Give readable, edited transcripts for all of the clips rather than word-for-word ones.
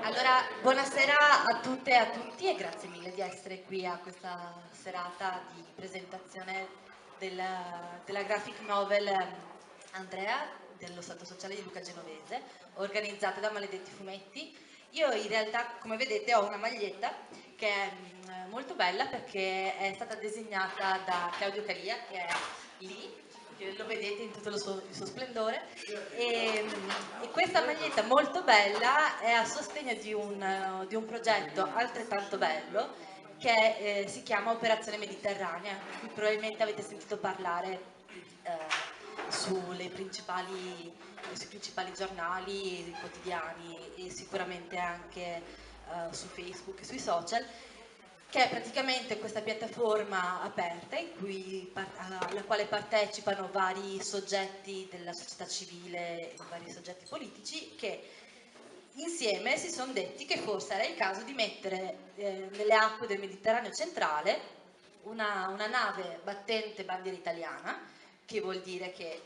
Allora, buonasera a tutte e a tutti e grazie mille di essere qui a questa serata di presentazione della graphic novel Andrea, dello Stato Sociale di Luca Genovese, organizzata da Maledetti Fumetti. Io in realtà, come vedete, ho una maglietta che è molto bella perché è stata disegnata da Claudio Calia, che è lì, che lo vedete in tutto il suo splendore, e questa maglietta molto bella è a sostegno di un progetto altrettanto bello che si chiama Operazione Mediterranea, di cui probabilmente avete sentito parlare sui principali giornali quotidiani e sicuramente anche su Facebook e sui social, che è praticamente questa piattaforma aperta alla quale partecipano vari soggetti della società civile e vari soggetti politici che insieme si sono detti che forse era il caso di mettere nelle acque del Mediterraneo centrale una nave battente bandiera italiana, che vuol dire che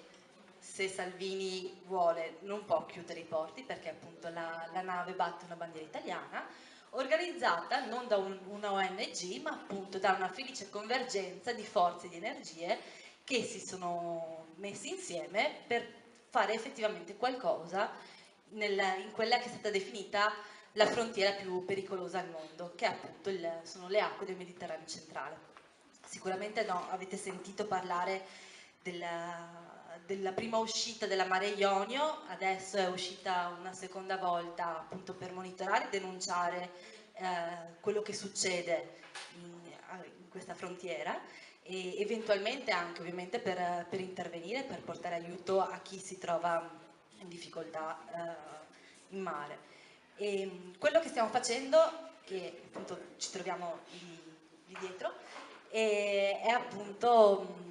se Salvini vuole non può chiudere i porti perché appunto la nave batte una bandiera italiana, organizzata non da una ONG ma appunto da una felice convergenza di forze e di energie che si sono messi insieme per fare effettivamente qualcosa in quella che è stata definita la frontiera più pericolosa al mondo, che appunto sono le acque del Mediterraneo centrale. Sicuramente no, avete sentito parlare della prima uscita della Mare Ionio, adesso è uscita una seconda volta appunto per monitorare e denunciare quello che succede in questa frontiera e eventualmente anche ovviamente per intervenire, per portare aiuto a chi si trova in difficoltà in mare. E quello che stiamo facendo, che appunto ci troviamo lì dietro, è appunto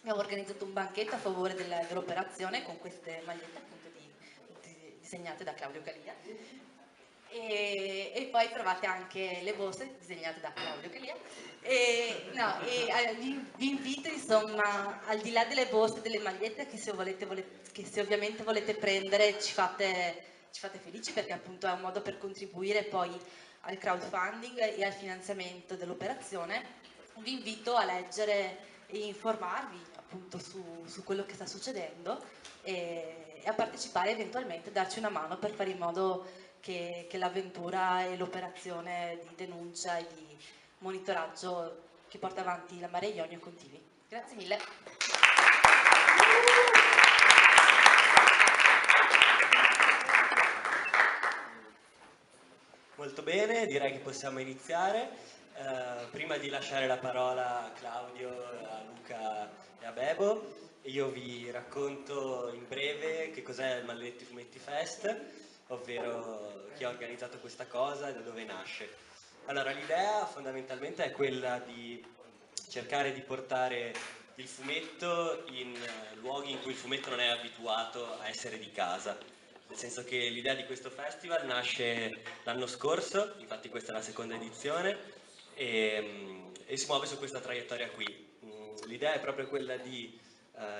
abbiamo organizzato un banchetto a favore dell'operazione con queste magliette appunto disegnate da Claudio Calia e poi trovate anche le borse disegnate da Claudio Calia vi invito insomma al di là delle borse e delle magliette che che se ovviamente volete prendere ci fate felici perché appunto è un modo per contribuire poi al crowdfunding e al finanziamento dell'operazione. Vi invito a leggere e informarvi appunto su quello che sta succedendo e a partecipare eventualmente, darci una mano per fare in modo che l'avventura e l'operazione di denuncia e di monitoraggio che porta avanti la Mare Ionio continui. Grazie mille. Molto bene, direi che possiamo iniziare. Prima di lasciare la parola a Claudio, a Luca e a Bebo, io vi racconto in breve che cos'è il Maledetti Fumetti Fest, ovvero chi ha organizzato questa cosa e da dove nasce. Allora, l'idea fondamentalmente è quella di cercare di portare il fumetto in luoghi in cui il fumetto non è abituato a essere di casa. Nel senso che l'idea di questo festival nasce l'anno scorso, infatti questa è la seconda edizione, e si muove su questa traiettoria qui. L'idea è proprio quella di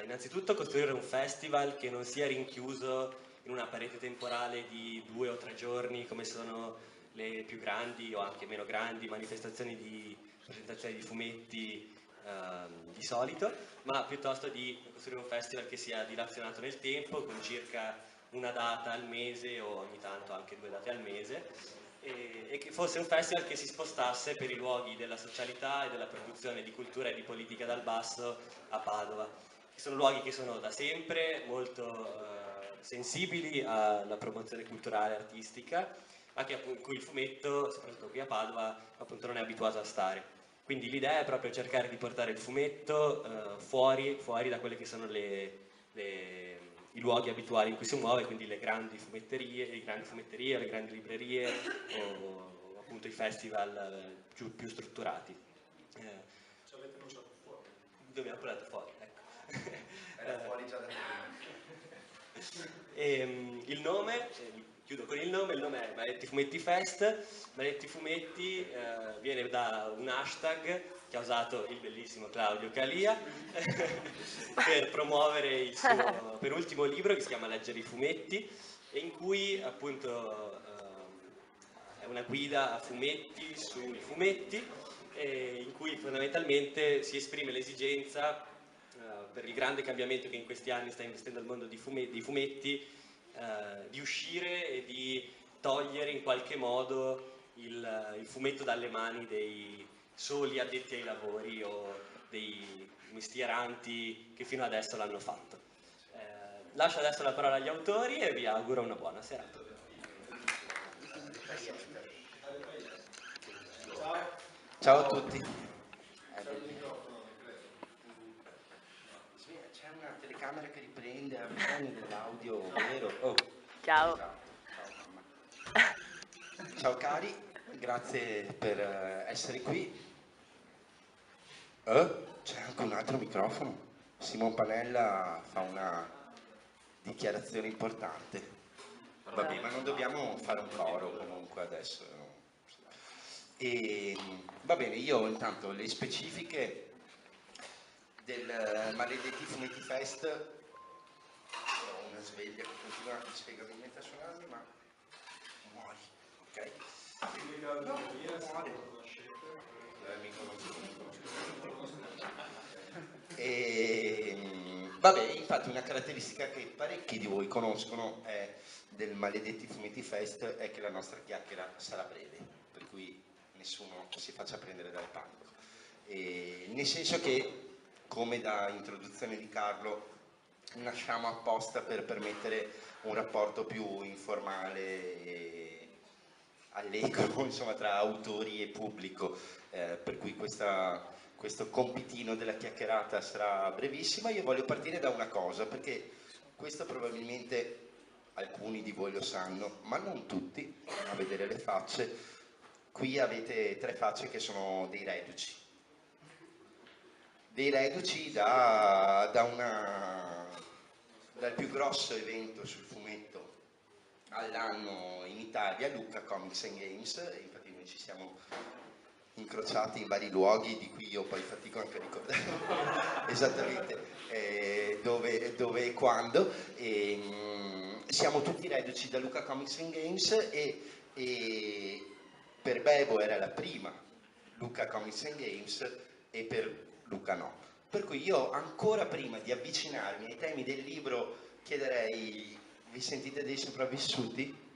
innanzitutto costruire un festival che non sia rinchiuso in una parete temporale di 2 o 3 giorni come sono le più grandi o anche meno grandi manifestazioni di presentazioni di fumetti di solito, ma piuttosto di costruire un festival che sia dilazionato nel tempo con circa una data al mese o ogni tanto anche 2 date al mese e che fosse un festival che si spostasse per i luoghi della socialità e della produzione di cultura e di politica dal basso a Padova, che sono luoghi che sono da sempre molto sensibili alla promozione culturale e artistica, ma in cui il fumetto, soprattutto qui a Padova, appunto non è abituato a stare. Quindi l'idea è proprio cercare di portare il fumetto fuori da quelle che sono i luoghi abituali in cui si muove, quindi le grandi fumetterie, le grandi librerie o appunto i festival più strutturati. Ci avete annunciato fuori. Dobbiamo portare fuori, ecco. Era fuori già da Il nome, chiudo con il nome è Maledetti Fumetti Fest. Maledetti Fumetti viene da un hashtag che ha usato il bellissimo Claudio Calia per promuovere il suo penultimo libro che si chiama Leggere i fumetti e in cui appunto una guida a fumetti sui fumetti, in cui fondamentalmente si esprime l'esigenza, per il grande cambiamento che in questi anni sta investendo il mondo dei fumetti, di uscire e di togliere in qualche modo il fumetto dalle mani dei soli addetti ai lavori o dei mestieranti che fino adesso l'hanno fatto. Lascio adesso la parola agli autori e vi auguro una buona serata. Ciao a tutti. C'è una telecamera che riprende, ha bisogno dell'audio, vero? Oh. Ciao. Ciao mamma. Ciao cari, grazie per essere qui. C'è anche un altro microfono. Simon Panella fa una dichiarazione importante. Vabbè, ma non dobbiamo fare un coro comunque adesso. E, va bene, io intanto le specifiche del Maledetti Fumetti Fest. Ho una sveglia che continua inspiegabilmente a suonarmi, ma muori, ok? No, muore. Vabbè, infatti una caratteristica che parecchi di voi conoscono del Maledetti Fumetti Fest è che la nostra chiacchiera sarà breve, per cui nessuno si faccia prendere dal panico. Nel senso che, come da introduzione di Carlo, nasciamo apposta per permettere un rapporto più informale e allegro, insomma, tra autori e pubblico, per cui questo compitino della chiacchierata sarà brevissima. Io voglio partire da una cosa, perché questo probabilmente alcuni di voi lo sanno, ma non tutti, a vedere le facce. Qui avete 3 facce che sono dei reduci dal più grosso evento sul fumetto all'anno in Italia, Lucca Comics and Games, e infatti noi ci siamo incrociati in vari luoghi di cui io poi fatico anche a ricordare esattamente dove e quando. Siamo tutti reduci da Lucca Comics and Games e per Bebo era la prima Lucca Comics and Games e per Luca no. Per cui io ancora prima di avvicinarmi ai temi del libro chiederei: vi sentite dei sopravvissuti?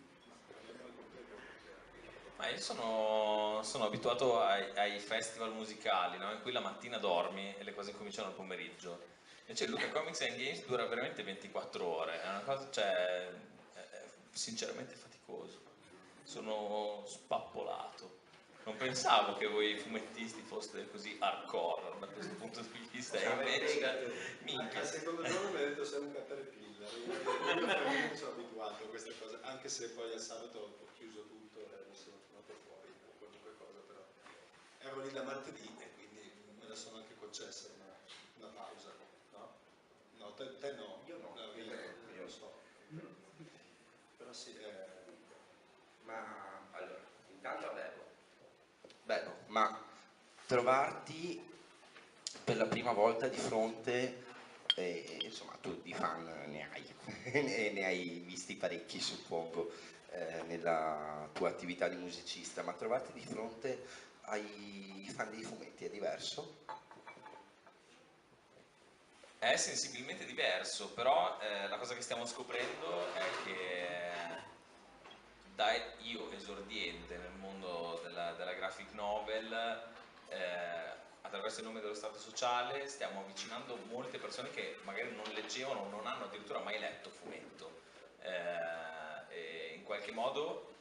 Ma io sono abituato ai festival musicali, no? In cui la mattina dormi e le cose cominciano al pomeriggio. Invece Lucca Comics and Games dura veramente 24 ore, è una cosa, cioè, è sinceramente faticoso. Sono spappolato. Non pensavo che voi fumettisti foste così hardcore da questo punto di vista, e invece minchia. Al secondo giorno mi ha detto sei un caterpillar, io non sono abituato a queste cose, anche se poi al sabato ho chiuso tutto e mi sono tornato fuori qualunque cosa, però ero lì da martedì e quindi me la sono anche concessa una pausa, no? No, te no. Io no, io lo so. Però sì, ma allora, intanto bello, ma trovarti per la prima volta di fronte, insomma tu di fan ne hai, ne hai visti parecchi suppongo nella tua attività di musicista, ma trovarti di fronte ai fan dei fumetti è diverso? È sensibilmente diverso, però la cosa che stiamo scoprendo è che io esordiente nel mondo della graphic novel, attraverso il nome dello Stato sociale stiamo avvicinando molte persone che magari non leggevano o non hanno addirittura mai letto fumetto, e in qualche modo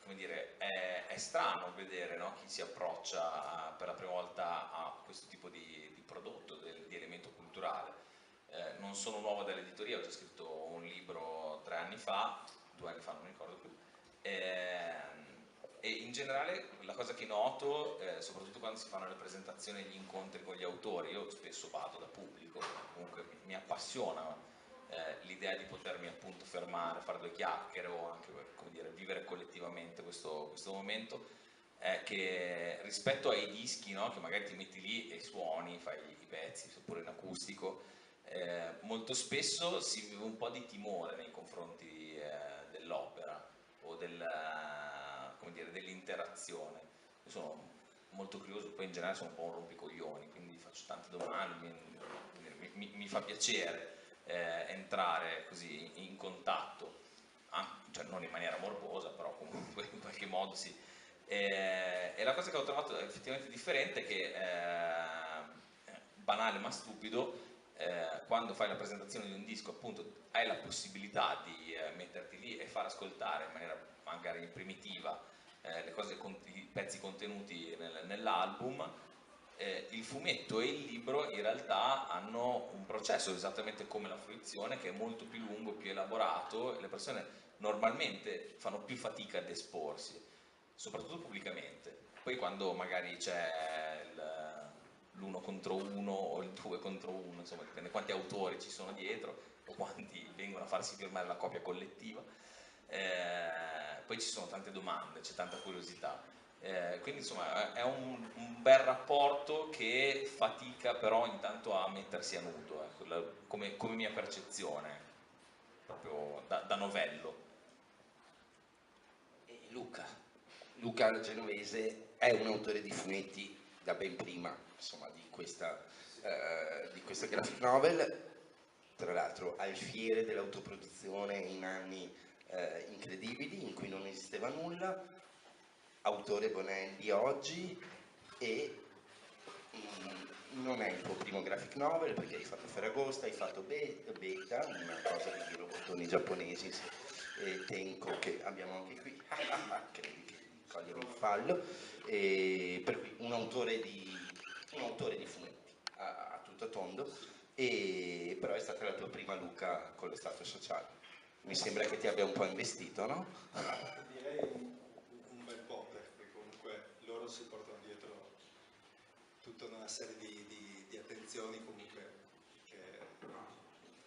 come dire, è strano vedere, no, chi si approccia per la prima volta a questo tipo di prodotto, di elemento culturale. Non sono nuovo dall'editoria, ho già scritto un libro 3 anni fa, 2 anni fa, non mi ricordo più, e in generale la cosa che noto, soprattutto quando si fanno le presentazioni e gli incontri con gli autori, io spesso vado da pubblico, comunque mi appassiona l'idea di potermi appunto fermare, fare 2 chiacchiere o anche, come dire, vivere collettivamente questo momento, è che rispetto ai dischi, no, che magari ti metti lì e suoni, fai i pezzi, seppure in acustico, molto spesso si vive un po' di timore nei confronti dell'opera o dire, dell'interazione. Io sono molto curioso, poi in generale sono un po' un rompicoglioni, quindi faccio tante domande, mi fa piacere entrare così in contatto, cioè non in maniera morbosa, però comunque in qualche modo sì. E la cosa che ho trovato effettivamente differente è che, banale ma stupido, quando fai la presentazione di un disco appunto hai la possibilità di metterti lì e far ascoltare in maniera magari primitiva le cose, i pezzi contenuti nell'album. Il fumetto e il libro in realtà hanno un processo esattamente come la fruizione, che è molto più lungo, più elaborato, e le persone normalmente fanno più fatica ad esporsi, soprattutto pubblicamente. Poi quando magari c'è l'uno contro uno o il due contro uno, insomma dipende quanti autori ci sono dietro o quanti vengono a farsi firmare la copia collettiva, poi ci sono tante domande, c'è tanta curiosità. Quindi insomma è un bel rapporto che fatica però intanto a mettersi a nudo, ecco, come mia percezione, proprio da novello. E Luca Genovese è un autore di fumetti da ben prima, insomma, di questa graphic novel, tra l'altro alfiere dell'autoproduzione in anni incredibili in cui non esisteva nulla, autore Bonelli oggi, e non è il tuo primo graphic novel perché hai fatto Ferragosto, hai fatto Beta, una cosa di robottoni giapponesi, e Tenko che abbiamo anche qui, credi che cogliere il fallo, e per cui un autore di fumetti a tutto tondo, e però è stata la tua prima Luca con lo Stato Sociale. Mi sembra che ti abbia un po' investito, no? Direi un bel po', perché comunque loro si portano dietro tutta una serie di attenzioni comunque che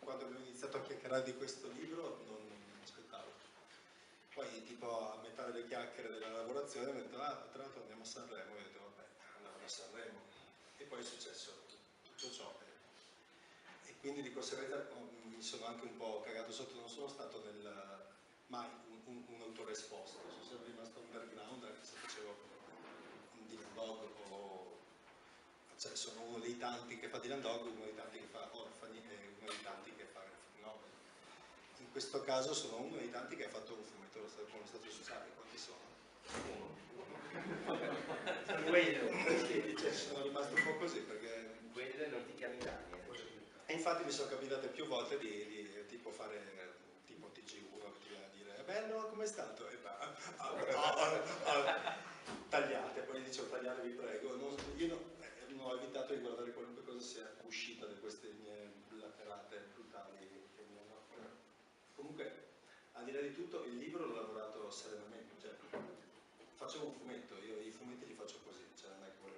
quando abbiamo iniziato a chiacchierare di questo libro non aspettavo. Poi tipo a metà delle chiacchiere della lavorazione ho detto tra l'altro andiamo a Sanremo, e ho detto vabbè andiamo a Sanremo, e poi è successo tutto ciò. E quindi di conseguenza mi sono anche un po' cagato sotto, non sono stato mai un autore esposto, sono sempre rimasto underground anche se facevo un Dylan Dog cioè sono uno dei tanti che fa Dylan Dog, uno dei tanti che fa Orfani e uno dei tanti che fa graphic novel. In questo caso sono uno dei tanti che ha fatto un fumetto con lo Stato Sociale. Quanti sono? Cioè, sono rimasto un po' così perché Quello non ti chiami. e infatti mi sono capitate più volte di tipo fare tipo TG1 che ti viene a dire bello, com'è stato? E tagliate, poi dicevo tagliate vi prego. Io non ho evitato di guardare qualunque cosa sia uscita da queste mie laterate brutali che mi hanno. Comunque, al di là di tutto, il libro l'ho lavorato serenamente, cioè facevo un fumetto, io i fumetti li faccio così, cioè non è che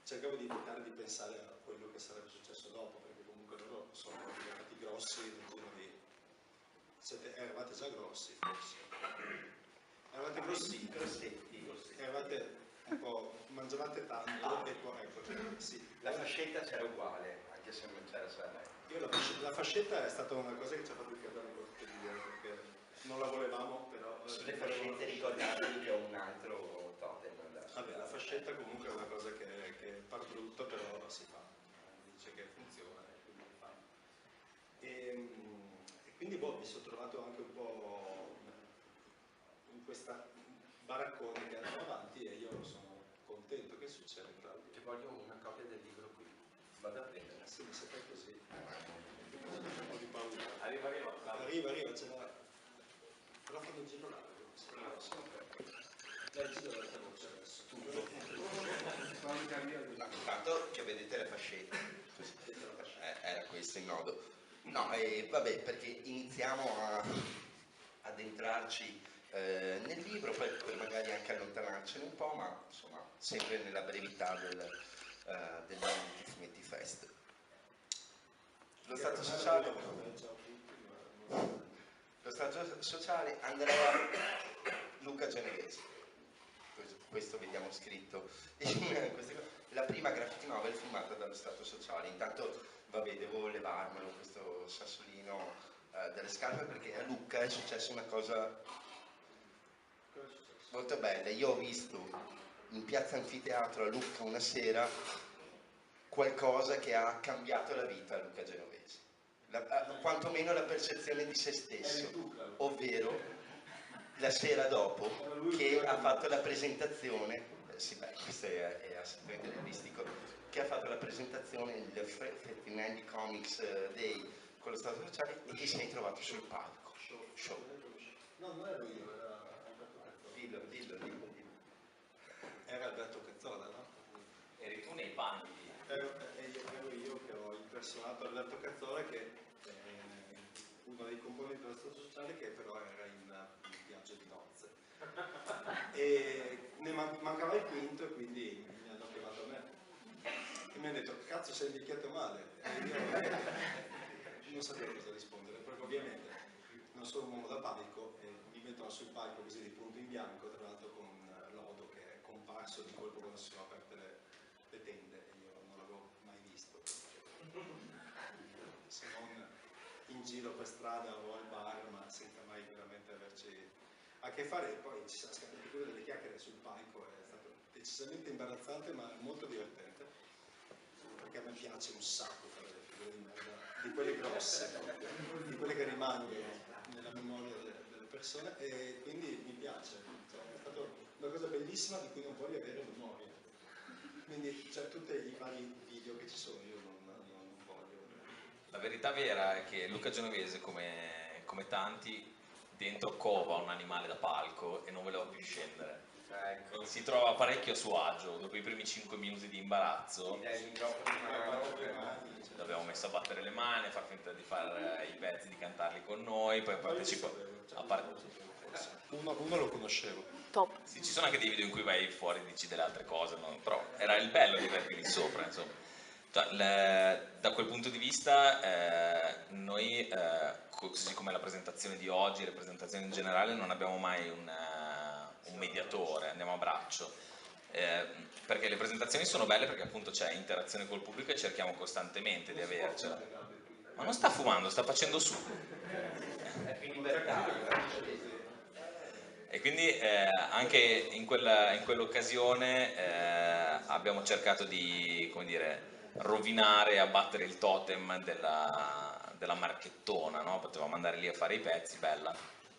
cercavo di evitare di pensare a quello che sarebbe successo dopo, perché comunque loro sono diventati grossi nel giro di... eravate già grossi forse. Eravate grossetti, eravate un po', mangiavate tanto e poi ecco, sì. La fascetta c'era uguale, anche se non c'era Sanremo. La fascetta è stata una cosa che ci ha fatto ricordare molto di dire, perché non la volevamo, però... Sulle fascette ricordatevi che ho un altro totem. Vabbè, la fascetta comunque è una cosa che par brutto, però si fa, dice che funziona e quindi fa. E quindi mi sono trovato anche un po' in questa baraccone che andava avanti e io sono contento. Che succede, Claudio? Ti voglio una copia del libro qui. Vado a prendere. Sì, se fai così. Un po' di paura. Arriva. Ce l'ha. Però fanno il giro largo. Dai, giro la voce adesso. Intanto che vedete le fascette. Era questo il nodo. No, vabbè, perché iniziamo ad entrarci nel libro, poi magari anche allontanarcene un po', ma insomma sempre nella brevità del Fumetti Fest. Lo Stato Sociale, Andrea Luca Genovese. Questo vediamo scritto. La prima graphic novel filmata dallo Stato Sociale. Intanto, vabbè, devo levarmelo questo sassolino dalle scarpe perché a Lucca è successa una cosa molto bella. Io ho visto in piazza Anfiteatro a Lucca una sera qualcosa che ha cambiato la vita a Luca Genovese, quantomeno la percezione di se stesso, ovvero la sera dopo che ha fatto la presentazione, sì beh, questo è assolutamente realistico, che ha fatto la presentazione il Feltrinelli Comics Day con lo Stato Sociale e che si è trovato sul palco. Show. No, non ero io, era Alberto Cazzola. Dillo. Era Alberto Cazzola, no? Eri tu nei panni di... Ero io che ho impersonato Alberto Cazzola, che è uno dei componenti dello Stato Sociale, che però era in viaggio di nozze. E ne mancava il quinto, e quindi mi hanno chiamato a me. E mi hanno detto, cazzo, sei invecchiato male. E io non sapevo cosa rispondere, perché ovviamente non sono un uomo da palco e mi mettono sul palco così di punto in bianco, tra l'altro con Lodo che è comparso di colpo quando si sono aperte le tende, e io non l'avevo mai visto, se non in giro per strada o al bar, ma senza mai veramente averci a che fare. E poi ci sono scappate pure delle chiacchiere sul palco, è stato decisamente imbarazzante ma molto divertente, perché a me piace un sacco fare le figure di merda, di quelle grosse, di quelle che rimangono nella memoria delle persone, e quindi mi piace, cioè, è stata una cosa bellissima di cui non voglio avere memoria. Quindi cioè, tutti i vari video che ci sono io non voglio. La verità vera è che Luca Genovese, come tanti, dentro cova un animale da palco e non voleva più scendere. Ecco. Si trova parecchio a suo agio, dopo i primi 5 minuti di imbarazzo l'abbiamo messo a battere le mani, a far finta di fare i pezzi, di cantarli con noi, poi partecipa a uno lo conoscevo. Top. Sì, ci sono anche dei video in cui vai fuori e dici delle altre cose, no? Però era il bello di averli lì sopra, insomma. Cioè, da quel punto di vista noi, così come la presentazione di oggi, le presentazioni in generale, non abbiamo mai un mediatore, andiamo a braccio. Perché le presentazioni sono belle perché appunto c'è interazione col pubblico e cerchiamo costantemente di avercela. Ma non sta fumando, sta facendo su. E quindi anche in quell'occasione abbiamo cercato di, come dire, rovinare e abbattere il totem della marchettona, no? Potevamo andare lì a fare i pezzi, bella,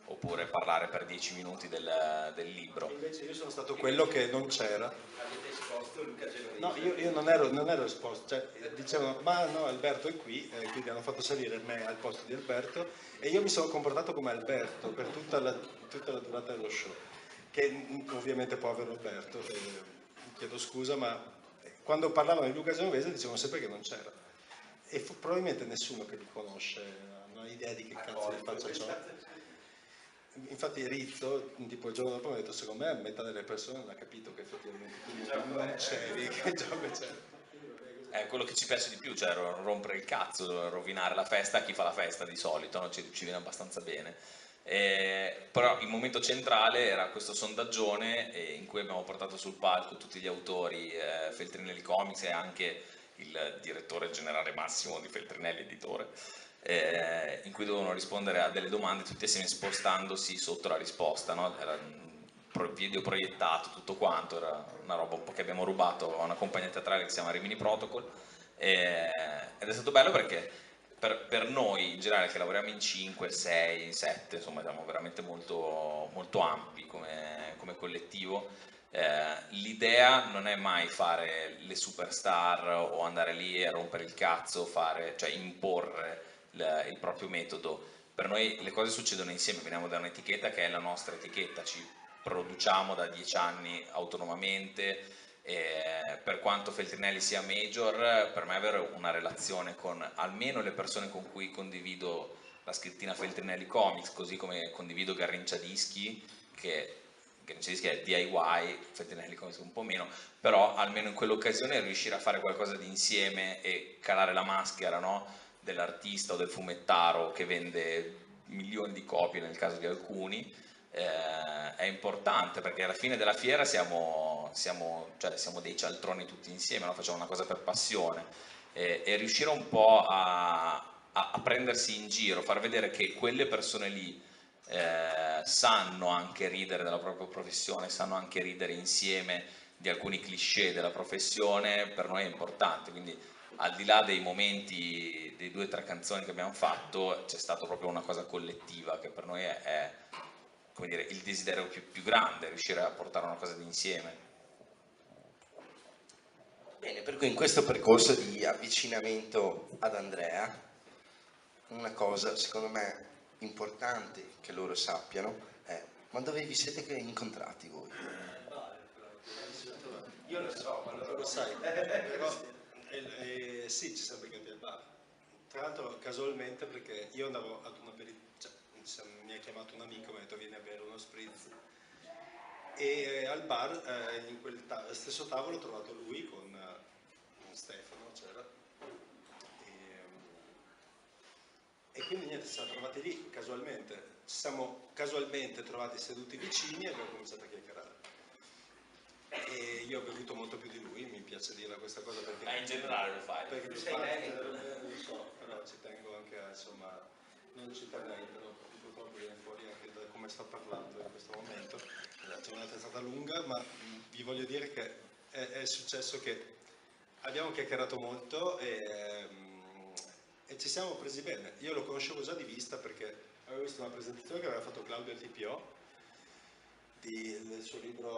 oppure parlare per 10 minuti del libro. Invece io sono stato quello che non c'era. Avete esposto Luca Genovese? No, io non ero esposto, cioè dicevano ma no, Alberto è qui, quindi hanno fatto salire me al posto di Alberto e io mi sono comportato come Alberto per tutta la durata dello show, che ovviamente povero Alberto, chiedo scusa, ma quando parlavano di Luca Genovese dicevano sempre che non c'era e probabilmente nessuno che li conosce non ha idea di che cazzo gli faccia ciò. Infatti Rizzo, tipo il giorno dopo, mi ha detto secondo me metà delle persone non ha capito che effettivamente non c'eri, che gioco c'era. È quello che ci piace di più, cioè rompere il cazzo, rovinare la festa a chi fa la festa di solito, no? ci viene abbastanza bene. Però il momento centrale era questo sondaggione in cui abbiamo portato sul palco tutti gli autori Feltrinelli Comics e anche il direttore generale massimo di Feltrinelli Editore. In cui dovevano rispondere a delle domande tutti assieme spostandosi sotto la risposta, no? Era un video proiettato, tutto quanto, era una roba un po' che abbiamo rubato a una compagnia teatrale che si chiama Rimini Protocol ed è stato bello perché per noi in generale che lavoriamo in 5, 6, 7, insomma siamo veramente molto, molto ampi come collettivo. L'idea non è mai fare le superstar o andare lì a rompere il cazzo, cioè imporre il proprio metodo. Per noi le cose succedono insieme, veniamo da un'etichetta che è la nostra etichetta, ci produciamo da 10 anni autonomamente, per quanto Feltrinelli sia major, per me avere una relazione con almeno le persone con cui condivido la scrittina Feltrinelli Comics, così come condivido Garrincia Dischi, che è DIY, Feltrinelli Comics un po' meno, però almeno in quell'occasione riuscire a fare qualcosa di insieme e calare la maschera, no? Dell'artista o del fumettaro che vende milioni di copie nel caso di alcuni, è importante perché alla fine della fiera siamo dei cialtroni tutti insieme, no? Facciamo una cosa per passione e riuscire un po' a prendersi in giro, far vedere che quelle persone lì sanno anche ridere della propria professione, sanno anche ridere insieme di alcuni cliché della professione, per noi è importante, quindi al di là dei momenti, dei 2 o 3 canzoni che abbiamo fatto, c'è stata proprio una cosa collettiva che per noi è come dire, il desiderio più grande, riuscire a portare una cosa di insieme. Bene, per cui in questo percorso di avvicinamento ad Andrea, una cosa secondo me importante che loro sappiano è: ma dove vi siete incontrati voi? Io lo so, ma Non lo sai, però sì, ci siamo beccati al bar. Tra l'altro casualmente, perché io andavo ad un aperitivo, cioè, mi ha chiamato un amico, mi ha detto vieni a bere uno spritz, e al bar, in quel stesso tavolo, ho trovato lui con Stefano, c'era, e quindi niente, ci siamo trovati lì casualmente, ci siamo casualmente trovati seduti vicini e abbiamo cominciato a chiacchierare. E io ho bevuto molto più di lui, mi piace dire questa cosa perché... Ma in generale lo fai? Perché lo so, però ci tengo anche a, insomma, non citare lei, però purtroppo viene fuori anche da come sta parlando in questo momento. La giornata è stata lunga, ma vi voglio dire che è successo che abbiamo chiacchierato molto e ci siamo presi bene. Io lo conoscevo già di vista perché avevo visto una presentazione che aveva fatto Claudio al TPO del suo libro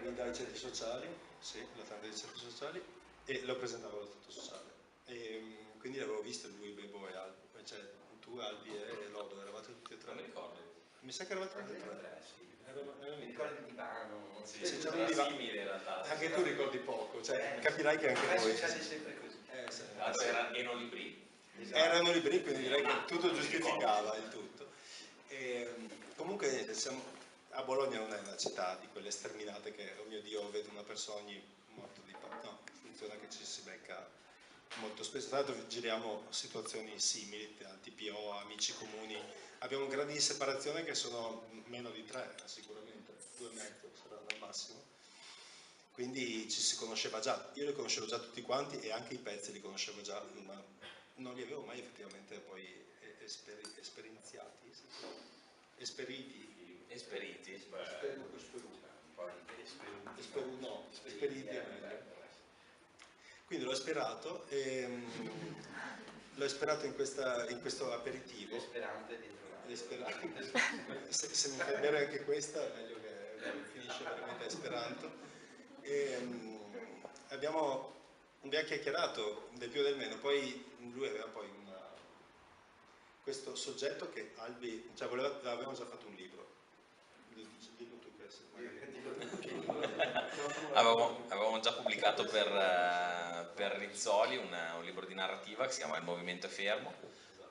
Guida ai centri sociali, sì, la tenda dei centri sociali, e lo presentavo allo Stato Sociale. E quindi l'avevo visto lui, Bebo e Albi, cioè tu, Albi e Lodo, eravate tutti e tre. Non mi ricordo. Mi sa che eravate tutti e tre. Mi ricordo il divano. Sì, Sì, era c'era un divano. simile in realtà. Anche tu ricordi poco, cioè capirai che anche voi. Succede sempre così. Sì. Tra l'altro erano libri. Erano libri, quindi direi che tutto giustificava il tutto. E, comunque a Bologna non è una città di quelle sterminate che, oh mio Dio, vedo una persona ogni morto di paura. No, funziona che ci si becca molto spesso. Tra l'altro giriamo situazioni simili, TPO, amici comuni. Abbiamo gradi di separazione che sono meno di 3, sicuramente, 2,5 saranno al massimo. Quindi ci si conosceva già, io li conoscevo già tutti quanti e anche i pezzi li conoscevo già, ma non li avevo mai effettivamente poi esperienziati, esperiti. Esperiti. Esperiti è meglio. Quindi l'ho sperato in questo aperitivo. L'esperante dietro. Se mi fai bere anche questa è meglio che finisce veramente Esperanto. Abbiamo chiacchierato del più e del meno, poi lui aveva poi questo soggetto che Albi, cioè avevamo già fatto un libro. Dillo tu che Avevamo già pubblicato per Rizzoli un libro di narrativa che si chiama Il movimento è fermo,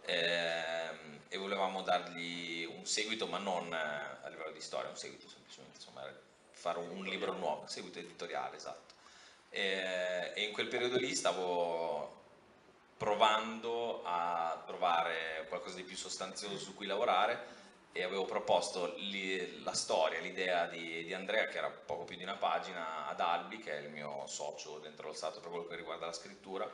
e volevamo dargli un seguito, ma non a livello di storia, un seguito semplicemente, insomma, fare un libro nuovo, un seguito editoriale, esatto. E in quel periodo lì stavo provando a trovare qualcosa di più sostanzioso su cui lavorare e avevo proposto la storia, l'idea di Andrea, che era poco più di una pagina, ad Albi, che è il mio socio dentro lo Stato per quello che riguarda la scrittura,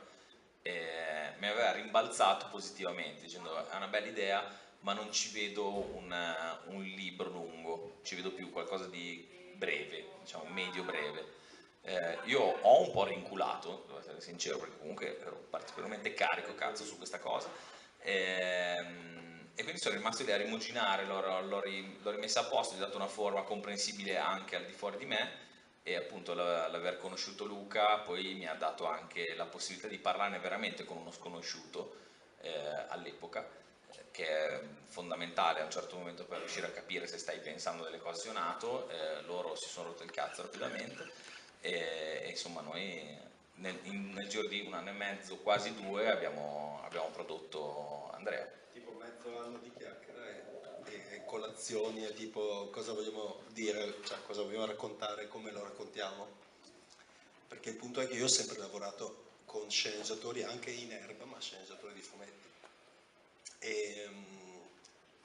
e mi aveva rimbalzato positivamente dicendo è una bella idea, ma non ci vedo un libro lungo, ci vedo più qualcosa di breve, diciamo medio breve. Io ho un po' rinculato, devo essere sincero, perché comunque ero particolarmente carico cazzo su questa cosa, e quindi sono rimasto lì a rimuginare, l'ho rimessa a posto, gli ho dato una forma comprensibile anche al di fuori di me, e appunto l'aver conosciuto Luca poi mi ha dato anche la possibilità di parlarne veramente con uno sconosciuto all'epoca, che è fondamentale a un certo momento per riuscire a capire se stai pensando delle cose sionato. Loro si sono rotto il cazzo rapidamente e insomma noi nel giro di 1 anno e mezzo, quasi 2, abbiamo prodotto Andrea. Tipo mezzo anno di chiacchiere e colazioni e tipo cosa vogliamo dire, cioè cosa vogliamo raccontare, come lo raccontiamo. Perché il punto è che io ho sempre lavorato con sceneggiatori anche in erba, ma sceneggiatori di fumetti. E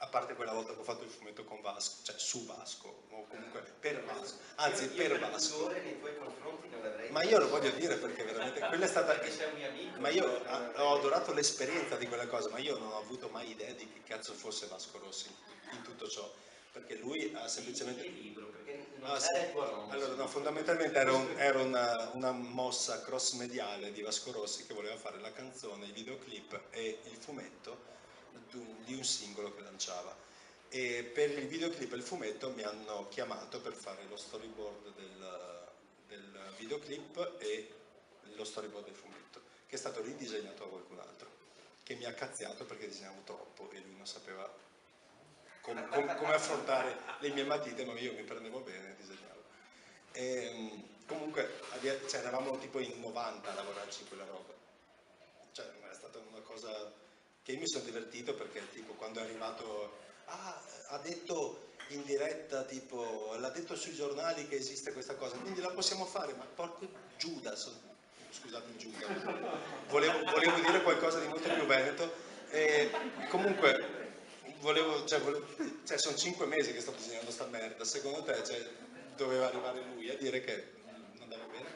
a parte quella volta che ho fatto il fumetto con Vasco, cioè su Vasco, o comunque per Vasco, anzi per Vasco. Nei tuoi confronti non l'avrei. Ma io lo voglio dire perché veramente quella è stata. Perché sei un mio amico. Ma io ho adorato l'esperienza di quella cosa, ma io non ho avuto mai idea di che cazzo fosse Vasco Rossi in tutto ciò, perché lui ha semplicemente. Il libro, perché non Ah, sì. era il tuo nome. Allora, no, fondamentalmente era una mossa cross mediale di Vasco Rossi che voleva fare la canzone, il videoclip e il fumetto di un singolo che lanciava. E per il videoclip e il fumetto mi hanno chiamato per fare lo storyboard del videoclip e lo storyboard del fumetto, che è stato ridisegnato da qualcun altro, che mi ha cazziato perché disegnavo troppo e lui non sapeva come affrontare le mie matite, ma io mi prendevo bene e disegnavo. E, comunque cioè, eravamo tipo in 90 a lavorarci quella roba, cioè è stata una cosa che io mi sono divertito perché tipo quando è arrivato ha detto in diretta, tipo l'ha detto sui giornali che esiste questa cosa, quindi la possiamo fare, ma porco Giudas, scusate il Giudas, volevo dire qualcosa di molto più veneto e comunque cioè sono 5 mesi che sto disegnando sta merda, secondo te cioè, doveva arrivare lui a dire che non andava bene?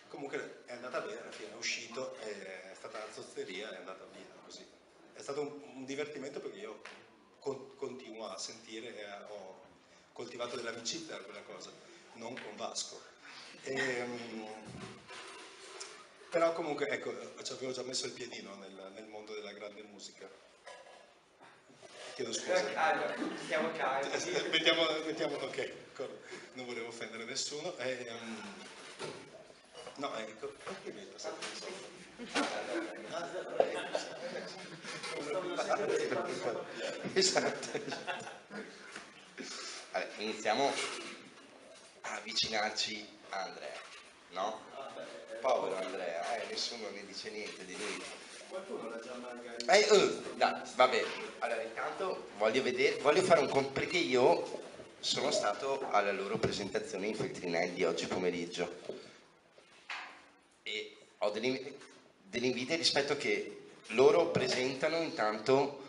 Comunque è andata bene, alla fine è uscito, è stata una zozzeria, è andata via così. È stato un divertimento perché io continuo a sentire e ho coltivato dell'amicizia a quella cosa, non con Vasco. Però comunque ecco, ci avevo già messo il piedino nel mondo della grande musica. Chiedo scusa. Stiamo calmi. Mettiamo, ok, non volevo offendere nessuno. No, ecco, perché mi hai passato il soldo? Esatto. Allora, iniziamo a avvicinarci a Andrea, no? Povero Andrea, nessuno ne dice niente di lui. Qualcuno l'ha già magari. Dai, vabbè, allora intanto voglio fare un perché io sono stato alla loro presentazione in Feltrinelli oggi pomeriggio e ho delle invidie rispetto che loro presentano, intanto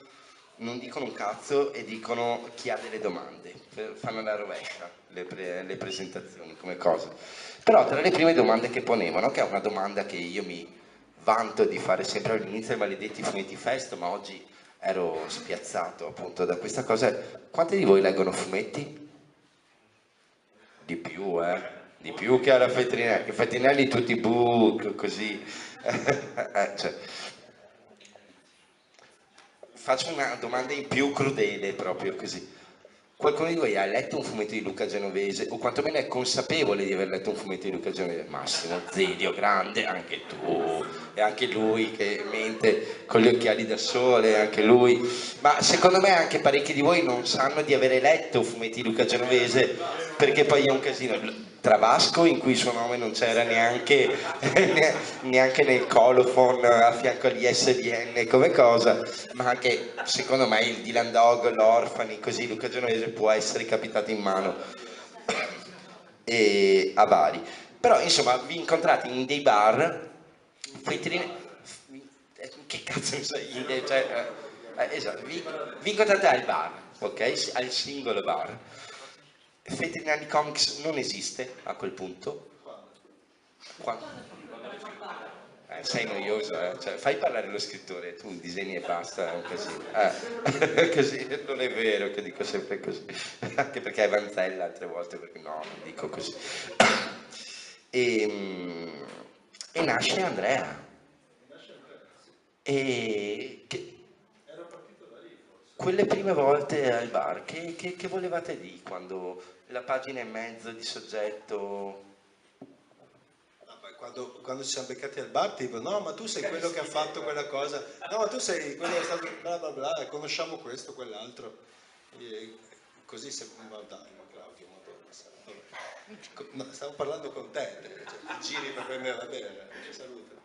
non dicono un cazzo e dicono chi ha delle domande, fanno la rovescia le presentazioni come cosa. Però tra le prime domande che ponevano, che è una domanda che io mi vanto di fare sempre all'inizio dei maledetti fumetti fest, ma oggi ero spiazzato appunto da questa cosa. Quanti di voi leggono fumetti? Di più che alla Feltrinelli. Feltrinelli tutti book, così. Cioè. Faccio una domanda in più crudele, proprio così. Qualcuno di voi ha letto un fumetto di Luca Genovese, o quantomeno è consapevole di aver letto un fumetto di Luca Genovese? Massimo Zidio, grande, anche tu, e anche lui che mente con gli occhiali da sole, anche lui. Ma secondo me anche parecchi di voi non sanno di avere letto fumetti di Luca Genovese, perché poi è un casino. Tra Vasco, in cui il suo nome non c'era neanche nel colophon a fianco agli SDN come cosa, ma anche secondo me il Dylan Dog, l'Orfani, così Luca Genovese può essere capitato in mano e a vari. Però insomma vi incontrate in dei bar, che cazzo ne sai, esatto, vi incontrate al bar, ok? Al singolo bar. Feltrinelli Comics non esiste a quel punto. Quando? Sei noioso, cioè, fai parlare lo scrittore, tu disegni e basta, è un casino. Così, non è vero che dico sempre così, anche perché è Vanzella altre volte, perché no, non dico così. E nasce Andrea. Era partito da lì forse. Quelle prime volte al bar, che volevate dire quando la pagina e mezzo di soggetto? Quando ci siamo beccati al bar, tipo, no, ma tu sei quello che ha fatto quella cosa, no, ma tu sei quello che è stato bla bla bla, conosciamo questo, quell'altro. E così se ma dai, ma Claudio, vabbè. No, stavo parlando con te, cioè, ti giri per prendere la bere, saluta.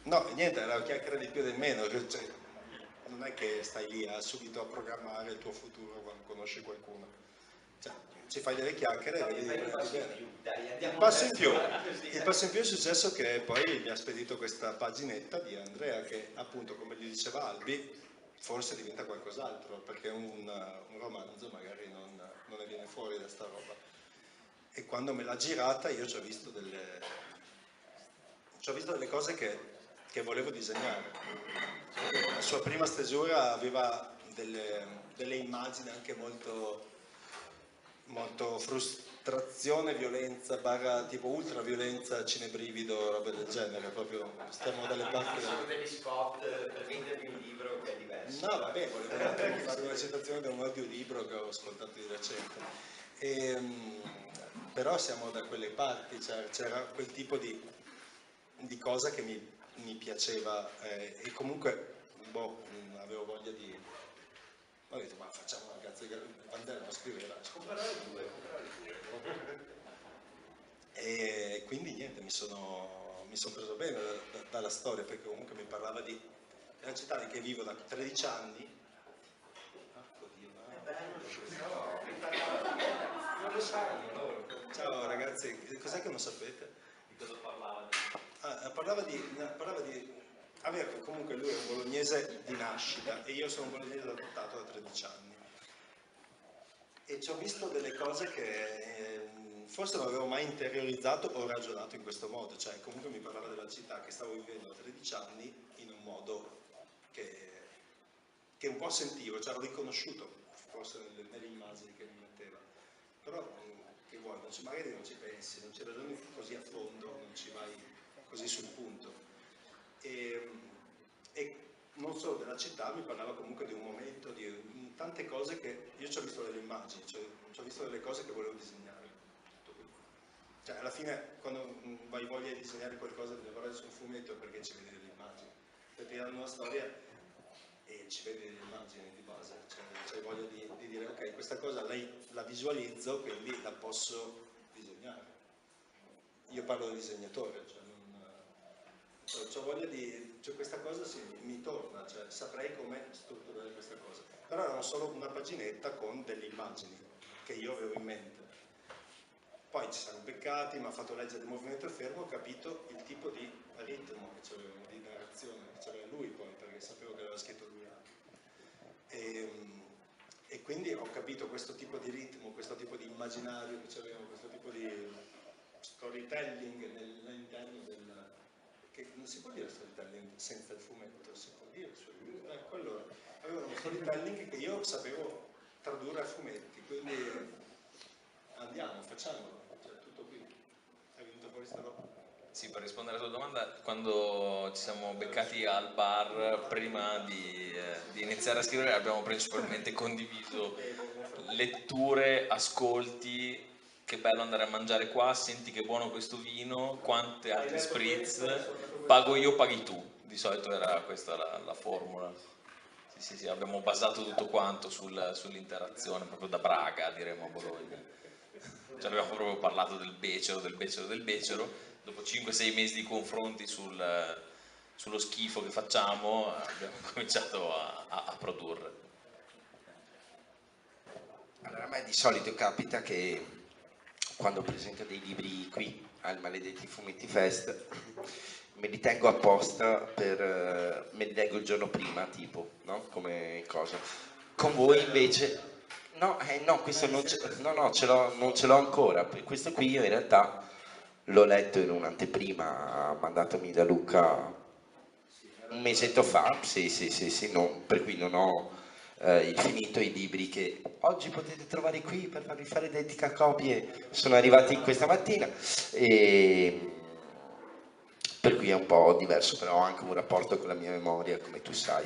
No, niente, era chiacchiera di più del meno, cioè, non è che stai lì subito a programmare il tuo futuro quando conosci qualcuno. Cioè, ci fai delle chiacchiere e vedi bene. Il passo in più è successo che poi mi ha spedito questa paginetta di Andrea che appunto, come gli diceva Albi, forse diventa qualcos'altro, perché un romanzo magari non ne viene fuori da sta roba. E quando me l'ha girata io ci ho visto delle cose che volevo disegnare. La sua prima stesura aveva delle immagini anche molto frustrazione, violenza, barra tipo ultraviolenza, cinebrivido, roba del genere, proprio stiamo dalle parti. Sono degli spot per vendervi un libro che è diverso. No, vabbè, volevo anche fare una citazione da un audiolibro che ho ascoltato di recente. Però siamo da quelle parti, cioè, c'era quel tipo di cosa che mi piaceva e comunque avevo voglia di... Ho detto, ma facciamo una cazzo di Vandello scriveva, comprare due. E quindi niente, mi sono preso bene dalla storia, perché comunque mi parlava di una città che vivo da 13 anni. Non lo sanno loro. Ciao ragazzi, cos'è che non sapete? Di cosa parlava? Parlava di comunque lui è un bolognese di nascita e io sono un bolognese adottato da 13 anni. E ci ho visto delle cose che forse non avevo mai interiorizzato o ragionato in questo modo, cioè comunque mi parlava della città che stavo vivendo da 13 anni in un modo che un po' sentivo, cioè ho riconosciuto forse nelle immagini che mi metteva, però che vuoi, magari non ci pensi, non ci ragioni così a fondo, non ci vai così sul punto. E non solo della città, mi parlava comunque di un momento, di tante cose che io ci ho visto delle immagini, cioè ci ho visto delle cose che volevo disegnare. Cioè alla fine quando hai voglia di disegnare qualcosa, di lavorare su un fumetto è perché ci vedi delle immagini, perché hanno una storia e ci vedi delle immagini di base, cioè c'hai voglia di dire ok, questa cosa la visualizzo, quindi la posso disegnare. Io parlo da disegnatore, ho voglia cioè questa cosa mi torna, cioè saprei come strutturare questa cosa. Però era solo una paginetta con delle immagini che io avevo in mente. Poi ci siamo beccati, mi ha fatto leggere il movimento fermo, ho capito il tipo di ritmo che c'aveva, di narrazione che c'aveva lui poi, perché sapevo che aveva scritto lui anche. E quindi ho capito questo tipo di ritmo, questo tipo di immaginario che c'aveva, questo tipo di storytelling all'interno che non si può dire storytelling senza il fumetto, si può dire, quello aveva uno storytelling che io sapevo tradurre a fumetti, quindi andiamo, facciamolo, cioè tutto qui, è venuta fuori sta roba. Sì, per rispondere alla tua domanda, quando ci siamo beccati al bar, prima di iniziare a scrivere, abbiamo principalmente condiviso letture, ascolti, che bello andare a mangiare qua, senti che buono questo vino, quante altri spritz, pago io, paghi tu. Di solito era questa la formula. Sì, abbiamo basato tutto quanto sull'interazione, proprio da Braga, diremo a Bologna. Cioè abbiamo proprio parlato del becero, dopo 5-6 mesi di confronti sullo schifo che facciamo, abbiamo cominciato a produrre. Allora a me di solito capita che quando presento dei libri qui al Maledetti Fumetti Fest me li tengo apposta me li leggo il giorno prima, tipo, no? Come cosa. Con voi invece no, questo non ce l'ho ancora. Questo qui io in realtà l'ho letto in un'anteprima mandatomi da Luca un mesetto fa, sì, per cui non ho finito i libri che oggi potete trovare qui per farvi fare identiche copie, sono arrivati questa mattina e per cui è un po' diverso, però ho anche un rapporto con la mia memoria, come tu sai,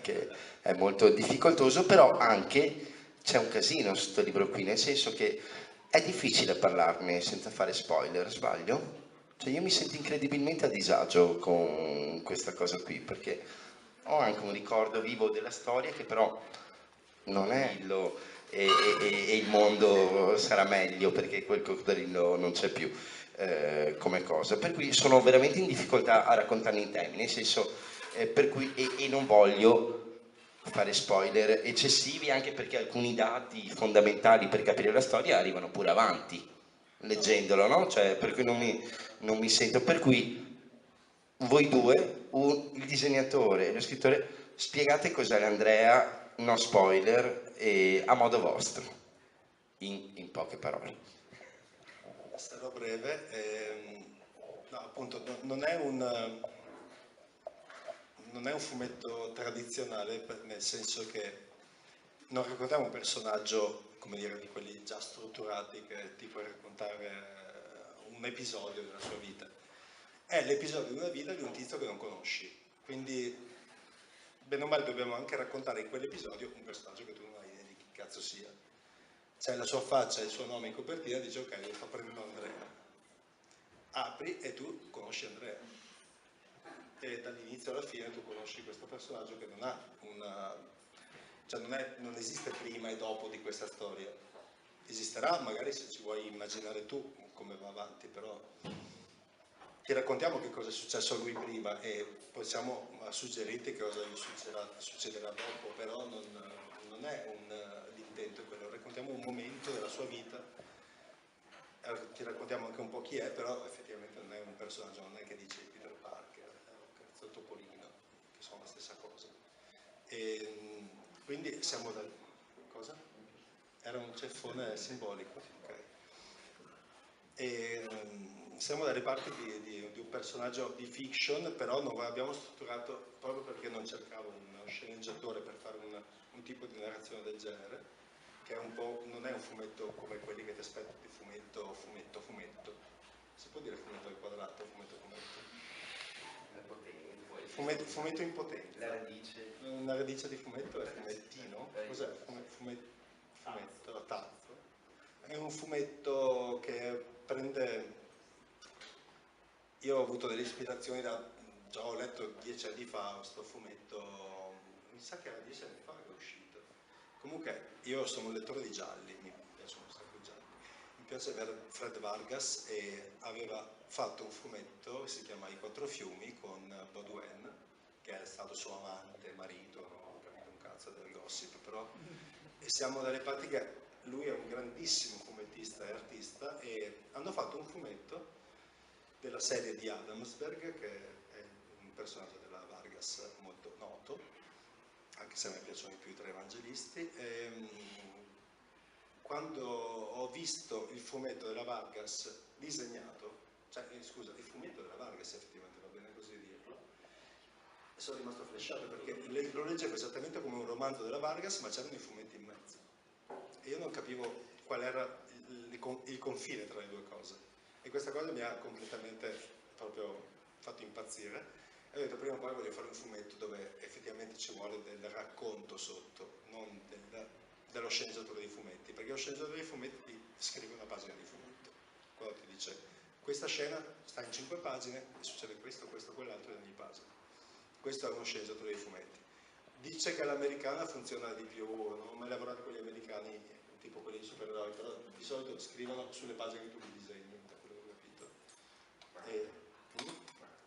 che è molto difficoltoso, però anche c'è un casino su questo libro qui, nel senso che è difficile parlarne senza fare spoiler, sbaglio? Cioè io mi sento incredibilmente a disagio con questa cosa qui, perché ho anche un ricordo vivo della storia che però non è illo e il mondo sarà meglio perché quel coccodrillo non c'è più come cosa, per cui sono veramente in difficoltà a raccontarne in termini, nel senso per cui e non voglio fare spoiler eccessivi, anche perché alcuni dati fondamentali per capire la storia arrivano pure avanti leggendolo, no? Cioè, per cui non mi sento, per cui voi due, il disegnatore e lo scrittore, spiegate cos'è l'Andrea, no spoiler, e a modo vostro, in poche parole. Sarò breve. No, appunto, non è un fumetto tradizionale, nel senso che non raccontiamo un personaggio, come dire, di quelli già strutturati che ti puoi raccontare un episodio della sua vita. È l'episodio di una vita di un tizio che non conosci. Quindi, bene o male, dobbiamo anche raccontare in quell'episodio un personaggio che tu non hai idea di chi cazzo sia. C'è la sua faccia e il suo nome in copertina, dice ok, io sto prendendo Andrea. Apri e tu conosci Andrea. E dall'inizio alla fine tu conosci questo personaggio che non ha cioè non esiste prima e dopo di questa storia. Esisterà magari se ci vuoi immaginare tu come va avanti, però ti raccontiamo che cosa è successo a lui prima e possiamo suggerirti che cosa gli succederà dopo, però non è l'intento è quello, raccontiamo un momento della sua vita, ti raccontiamo anche un po' chi è, però effettivamente non è un personaggio, non è che dici Peter Parker, Cazzo Topolino, che sono la stessa cosa. E quindi siamo da... cosa? Era un ceffone simbolico, ok. E siamo dalle parti di un personaggio di fiction, però non abbiamo strutturato proprio perché non cercavo uno sceneggiatore per fare un tipo di narrazione del genere, che è un po', non è un fumetto come quelli che ti aspetti di fumetto. Si può dire fumetto al quadrato, fumetto. Fumetto impotente. La radice. Una radice di fumetto è fumettino. Cos'è? Fumetto, tazzo. È un fumetto che prende... Io ho avuto delle ispirazioni già ho letto 10 anni fa questo fumetto, mi sa che era 10 anni fa che è uscito. Comunque io sono un lettore di gialli, mi piacciono un sacco i gialli. Mi piace Fred Vargas e aveva fatto un fumetto che si chiama I Quattro Fiumi con Baudouin, che è stato suo amante, marito, non ho capito un cazzo del gossip, però e siamo dalle parti che lui è un grandissimo fumettista e artista e hanno fatto un fumetto della serie di Adamsberg, che è un personaggio della Vargas molto noto, anche se a me piacciono di più i tre evangelisti. Quando ho visto il fumetto della Vargas disegnato, cioè scusa, il fumetto della Vargas effettivamente va bene così dirlo, sono rimasto flashato perché lo leggevo esattamente come un romanzo della Vargas, ma c'erano i fumetti in mezzo e io non capivo qual era il confine tra le due cose. E questa cosa mi ha completamente proprio fatto impazzire e ho detto prima o poi voglio fare un fumetto dove effettivamente ci vuole del racconto sotto, non dello sceneggiatore dei fumetti, perché lo sceneggiatore dei fumetti ti scrive una pagina di fumetto, quando ti dice questa scena sta in 5 pagine e succede questo, questo, quell'altro in ogni pagina. Questo è uno sceneggiatore dei fumetti. Dice che all'americana funziona di più, non ho mai lavorato con gli americani tipo quelli di supereroi, però di solito scrivono sulle pagine che tu li disegni, da quello che ho capito.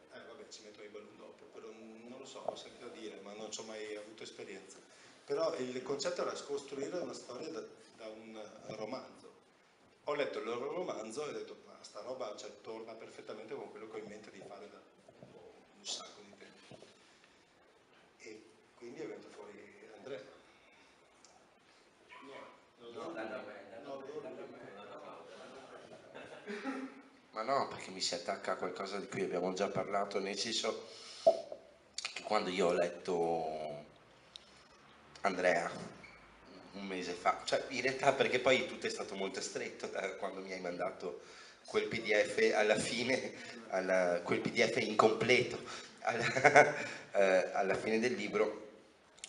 Vabbè, ci metto i balloon dopo, però non lo so, ho sentito dire, ma non ci ho mai avuto esperienza. Però il concetto era costruire una storia da un romanzo. Ho letto il loro romanzo e ho detto, ma sta roba cioè, torna perfettamente con quello che ho in mente di fare da un sacco di tempo. E quindi è venuto fuori Andrea. Ma no, perché mi si attacca a qualcosa di cui abbiamo già parlato, nel senso che quando io ho letto Andrea un mese fa, cioè in realtà perché poi tutto è stato molto stretto da quando mi hai mandato quel PDF alla fine, quel PDF incompleto alla fine del libro,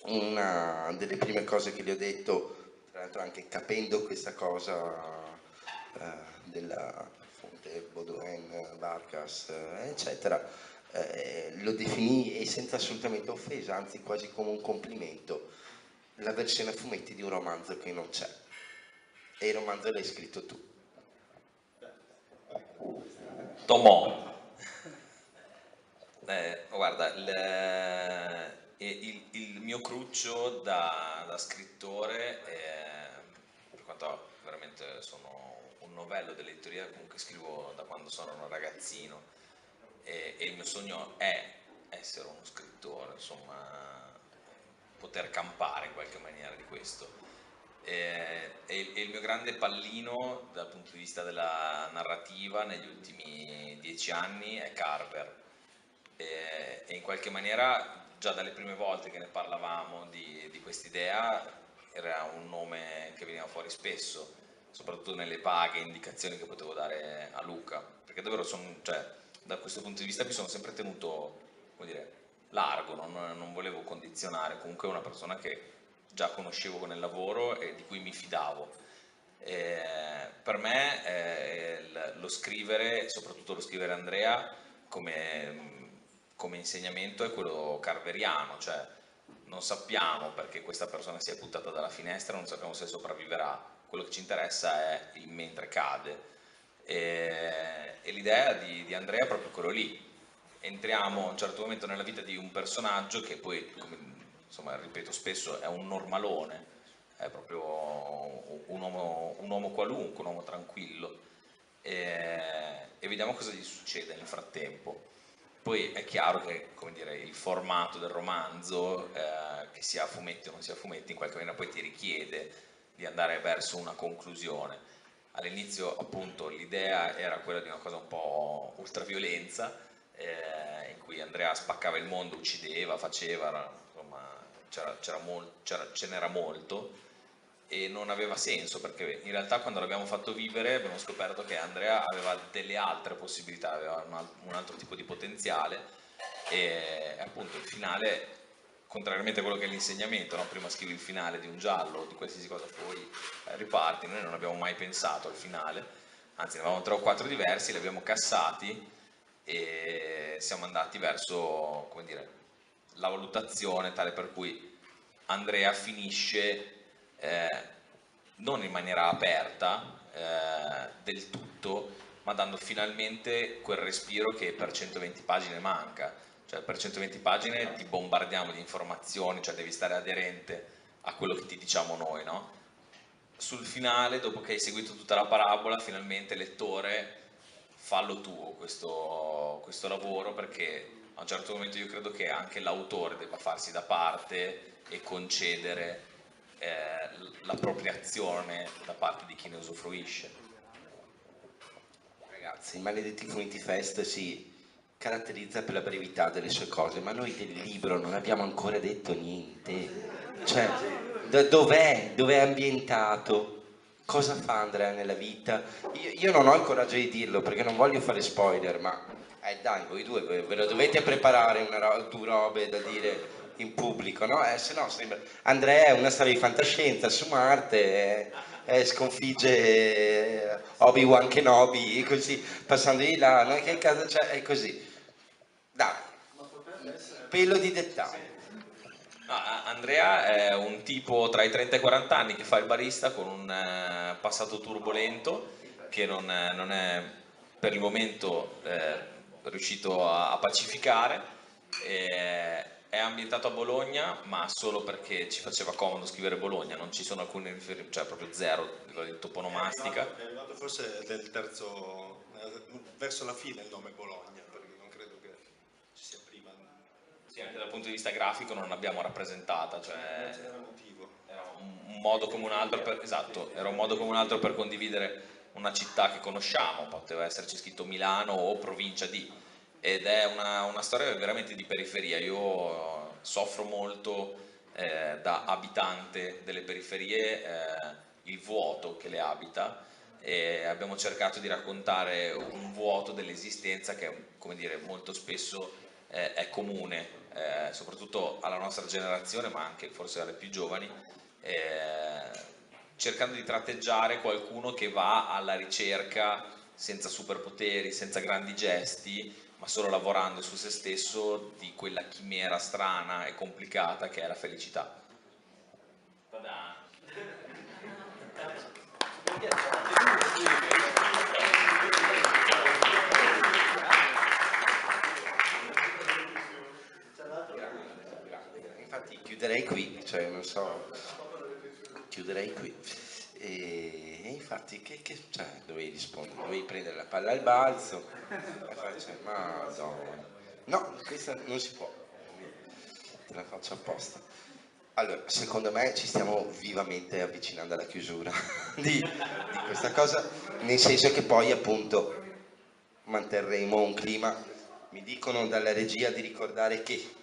una delle prime cose che gli ho detto, tra l'altro anche capendo questa cosa della fonte Baudouin, Vargas, eccetera, lo definì e senza assolutamente offesa, anzi quasi come un complimento, la versione a fumetti di un romanzo che non c'è. E il romanzo l'hai scritto tu. Tomò. Guarda, il mio cruccio da scrittore, per quanto veramente sono un novello dell'editoria, comunque scrivo da quando sono un ragazzino e il mio sogno è essere uno scrittore, insomma, poter campare in qualche maniera di questo. E il mio grande pallino dal punto di vista della narrativa negli ultimi 10 anni è Carver, e in qualche maniera già dalle prime volte che ne parlavamo di quest'idea era un nome che veniva fuori spesso, soprattutto nelle vaghe indicazioni che potevo dare a Luca, perché davvero da questo punto di vista mi sono sempre tenuto, come dire, largo, non volevo condizionare, comunque è una persona che già conoscevo nel lavoro e di cui mi fidavo. Per me lo scrivere, soprattutto lo scrivere Andrea, come insegnamento è quello carveriano, cioè non sappiamo perché questa persona si è buttata dalla finestra, non sappiamo se sopravviverà, quello che ci interessa è il mentre cade. E l'idea di Andrea è proprio quello lì. Entriamo a un certo momento nella vita di un personaggio che poi, come, insomma, ripeto spesso, è un normalone, è proprio un uomo qualunque, un uomo tranquillo, e vediamo cosa gli succede nel frattempo. Poi è chiaro che, come dire, il formato del romanzo, che sia a fumetti o non sia a fumetti, in qualche maniera poi ti richiede di andare verso una conclusione. All'inizio appunto l'idea era quella di una cosa un po' ultraviolenza, in cui Andrea spaccava il mondo, uccideva, faceva, insomma ce n'era molto e non aveva senso, perché in realtà quando l'abbiamo fatto vivere abbiamo scoperto che Andrea aveva delle altre possibilità, aveva un altro tipo di potenziale, e appunto il finale, contrariamente a quello che è l'insegnamento, no? Prima scrivi il finale di un giallo, di qualsiasi cosa, poi riparti. Noi non abbiamo mai pensato al finale, anzi ne avevamo 3 o 4 diversi, li abbiamo cassati e siamo andati verso, come dire, la valutazione tale per cui Andrea finisce non in maniera aperta del tutto, ma dando finalmente quel respiro che per 120 pagine manca. Cioè per 120 pagine ti bombardiamo di informazioni, cioè devi stare aderente a quello che ti diciamo noi, no? Sul finale, dopo che hai seguito tutta la parabola, finalmente lettore, fallo tuo questo lavoro, perché a un certo momento io credo che anche l'autore debba farsi da parte e concedere l'appropriazione da parte di chi ne usufruisce. Ragazzi, il Maledetti Fumetti Fest si caratterizza per la brevità delle sue cose, ma noi del libro non abbiamo ancora detto niente. Cioè, dov'è? Dov'è ambientato? Cosa fa Andrea nella vita? Io non ho il coraggio di dirlo perché non voglio fare spoiler, ma dai, voi due ve lo dovete preparare due robe da dire in pubblico, no? Se no sembra... Andrea è una storia di fantascienza su Marte, sconfigge Obi-Wan Kenobi, così, passando di là, no? Che caso c'è? È così. Dai, pelo di dettaglio. No, Andrea è un tipo tra i 30 e i 40 anni che fa il barista con un passato turbolento che non è per il momento riuscito a pacificare. È ambientato a Bologna, ma solo perché ci faceva comodo scrivere Bologna, non ci sono alcuni riferimenti, cioè proprio zero di toponomastica. È arrivato forse del terzo, verso la fine il nome Bologna, perché non credo che ci sia prima. Sì, anche dal punto di vista grafico non l'abbiamo rappresentata, cioè Non c'era motivo. era un modo come un altro per, esatto, era un modo come un altro per condividere una città che conosciamo, poteva esserci scritto Milano o provincia di, ed è una storia veramente di periferia. Io soffro molto da abitante delle periferie il vuoto che le abita, e abbiamo cercato di raccontare un vuoto dell'esistenza che, come dire, molto spesso è comune, soprattutto alla nostra generazione, ma anche forse alle più giovani, cercando di tratteggiare qualcuno che va alla ricerca senza superpoteri, senza grandi gesti, ma solo lavorando su se stesso, di quella chimera strana e complicata che è la felicità. Infatti chiuderei qui, cioè non so, chiuderei qui. E infatti cioè, dovevi rispondere, dovevi prendere la palla al balzo e faccio, madonna. No, questa non si può, te la faccio apposta. Allora, secondo me ci stiamo vivamente avvicinando alla chiusura di questa cosa, nel senso che poi appunto manterremo un clima. Mi dicono dalla regia di ricordare che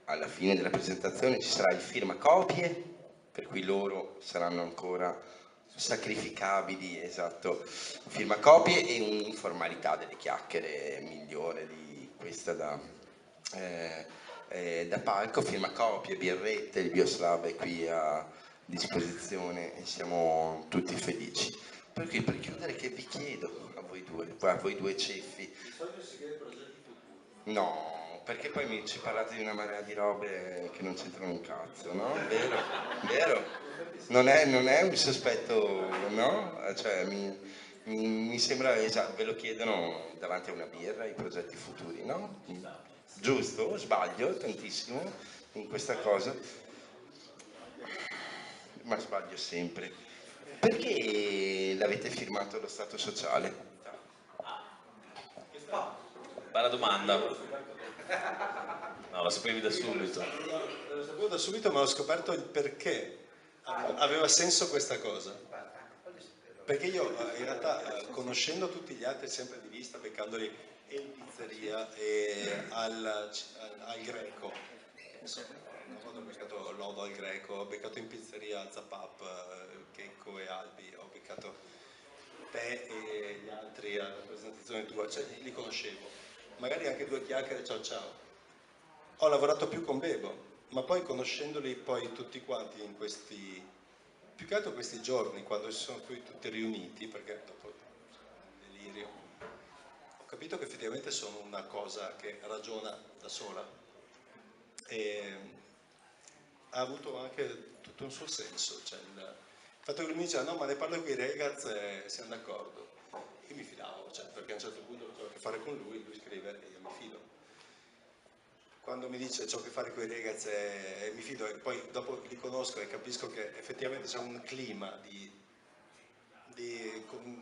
alla fine della presentazione ci sarà il firmacopie, per cui loro saranno ancora sacrificabili, esatto, firmacopie e un'informalità delle chiacchiere migliore di questa da palco, firmacopie, birrette, il Bioslav è qui a disposizione e siamo tutti felici. Per cui per chiudere che vi chiedo a voi due ceffi? No, perché poi mi ci parlate di una marea di robe che non c'entrano un cazzo, no? Vero? Vero? Non è un sospetto, no? Cioè, mi sembra, ve lo chiedono davanti a una birra, i progetti futuri, no? Giusto? Sbaglio tantissimo in questa cosa? Ma sbaglio sempre. Perché l'avete firmato lo Stato sociale? Bella domanda. No, la sapevi da subito. Lo sapevo da subito, ma ho scoperto il perché aveva senso questa cosa. Perché io in realtà, conoscendo tutti gli altri sempre di vista, beccandoli e in pizzeria e al Greco, insomma, una volta ho beccato Lodo al Greco, ho beccato in pizzeria Zapap, Checco e Albi, ho beccato te e gli altri alla presentazione tua, cioè li conoscevo, magari anche due chiacchiere, ciao ciao. Ho lavorato più con Bebo, ma poi conoscendoli poi tutti quanti in questi, più che altro questi giorni, quando si sono poi tutti riuniti, perché dopo il delirio, ho capito che effettivamente sono una cosa che ragiona da sola e ha avuto anche tutto un suo senso, cioè il fatto che lui mi diceva no ma ne parlo con i ragazzi e siamo d'accordo, io mi fidavo, cioè, perché a un certo punto ho a che fare con lui scrive e io mi fido. Quando mi dice ciò che fare con i ragazzi mi fido e poi dopo li conosco e capisco che effettivamente c'è un clima